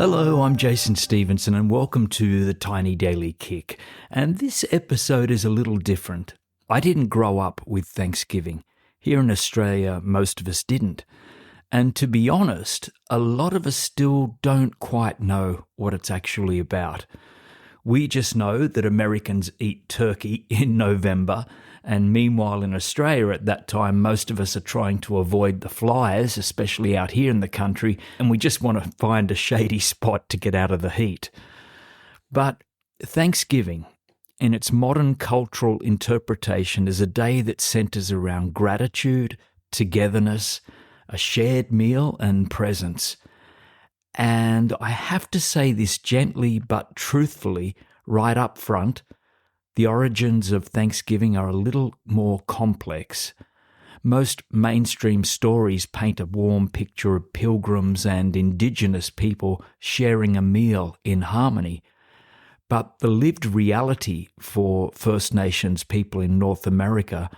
Hello, I'm Jason Stephenson and welcome to the Tiny Daily Kick. And this episode is a little different. I didn't grow up with Thanksgiving. Here in Australia, most of us didn't. And to be honest, a lot of us still don't quite know what it's actually about. We just know that Americans eat turkey in November, and meanwhile in Australia at that time, most of us are trying to avoid the flies, especially out here in the country, and we just want to find a shady spot to get out of the heat. But Thanksgiving, in its modern cultural interpretation, is a day that centers around gratitude, togetherness, a shared meal and presence. And I have to say this gently but truthfully right up front, the origins of Thanksgiving are a little more complex. Most mainstream stories paint a warm picture of pilgrims and Indigenous people sharing a meal in harmony. But the lived reality for First Nations people in North America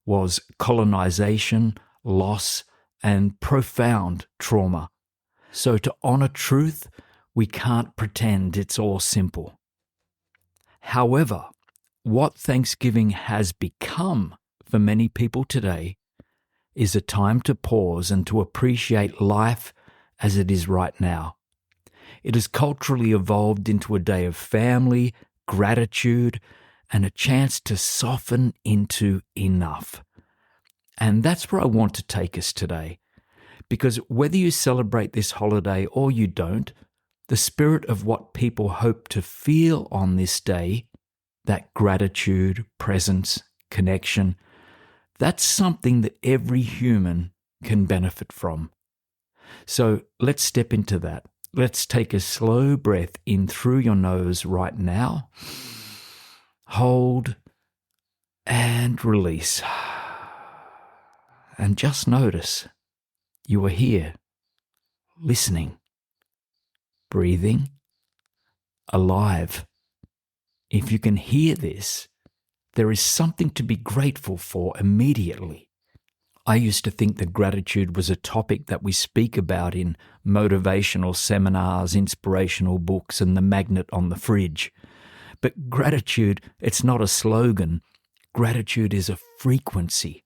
was colonization, loss, and profound trauma. So to honour truth, we can't pretend it's all simple. However, what Thanksgiving has become for many people today is a time to pause and to appreciate life as it is right now. It has culturally evolved into a day of family, gratitude, and a chance to soften into enough. And that's where I want to take us today. Because whether you celebrate this holiday or you don't, the spirit of what people hope to feel on this day, that gratitude, presence, connection, that's something that every human can benefit from. So let's step into that. Let's take a slow breath in through your nose right now. Hold and release. And just notice you are here, listening, breathing, alive. If you can hear this, there is something to be grateful for immediately. I used to think that gratitude was a topic that we speak about in motivational seminars, inspirational books, and the magnet on the fridge. But gratitude, it's not a slogan. Gratitude is a frequency.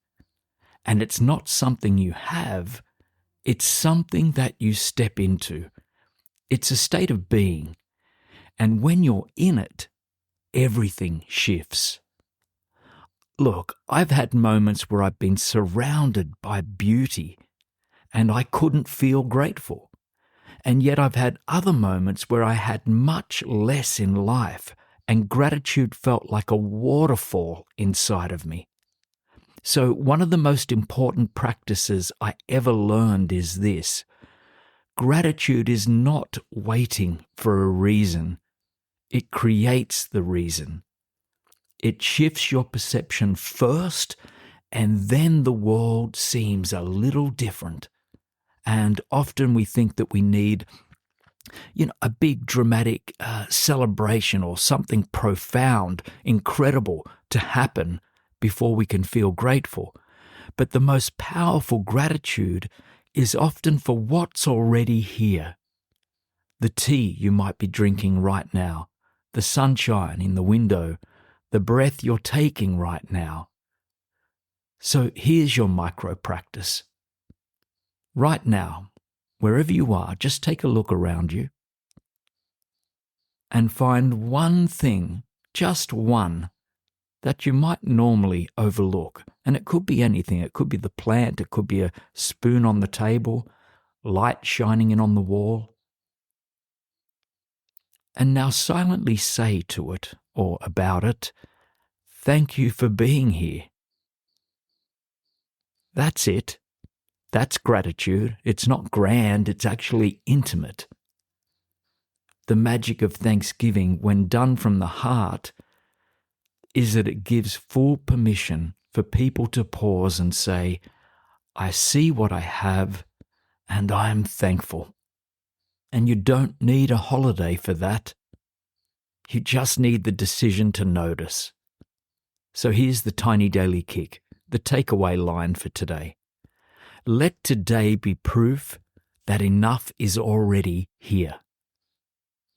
And it's not something you have, it's something that you step into. It's a state of being. And when you're in it, everything shifts. Look, I've had moments where I've been surrounded by beauty and I couldn't feel grateful. And yet I've had other moments where I had much less in life and gratitude felt like a waterfall inside of me. So one of the most important practices I ever learned is this. Gratitude is not waiting for a reason. It creates the reason. It shifts your perception first, and then the world seems a little different. And often we think that we need, a big dramatic celebration or something profound, incredible to happen before we can feel grateful. But the most powerful gratitude is often for what's already here. The tea you might be drinking right now, the sunshine in the window, the breath you're taking right now. So here's your micro practice. Right now, wherever you are, just take a look around you and find one thing, just one, that you might normally overlook. And it could be anything. It could be the plant. It could be a spoon on the table, light shining in on the wall. And now silently say to it or about it, thank you for being here. That's it. That's gratitude. It's not grand. It's actually intimate. The magic of Thanksgiving, when done from the heart, is that it gives full permission for people to pause and say, I see what I have and I am thankful. And you don't need a holiday for that. You just need the decision to notice. So here's the tiny daily kick, the takeaway line for today. Let today be proof that enough is already here.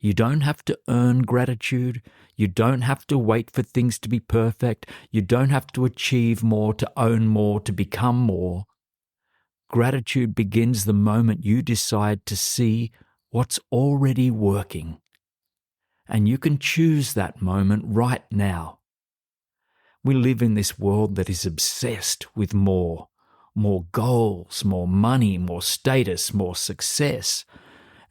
You don't have to earn gratitude. You don't have to wait for things to be perfect. You don't have to achieve more, to own more, to become more. Gratitude begins the moment you decide to see what's already working. And you can choose that moment right now. We live in this world that is obsessed with more goals, more money, more status, more success.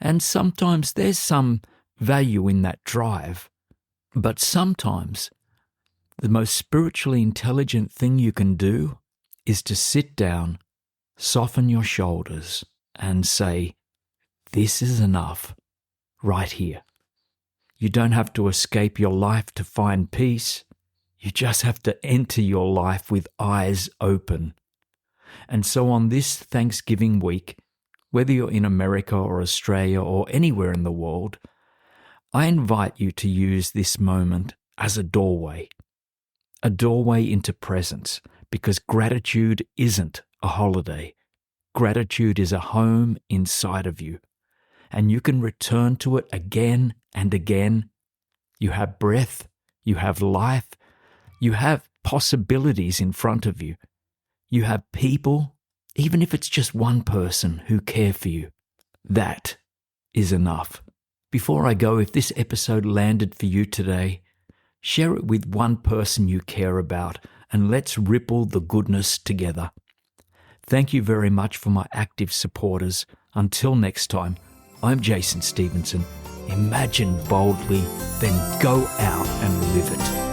And sometimes there's some value in that drive. But sometimes the most spiritually intelligent thing you can do is to sit down, soften your shoulders, and say, this is enough right here. You don't have to escape your life to find peace. You just have to enter your life with eyes open. And so on this Thanksgiving week, whether you're in America or Australia or anywhere in the world, I invite you to use this moment as a doorway into presence, because gratitude isn't a holiday. Gratitude is a home inside of you, and you can return to it again and again. You have breath, you have life, you have possibilities in front of you. You have people, even if it's just one person, who care for you. That is enough. Before I go, if this episode landed for you today, share it with one person you care about, and let's ripple the goodness together. Thank you very much for my active supporters. Until next time, I'm Jason Stephenson. Imagine boldly, then go out and live it.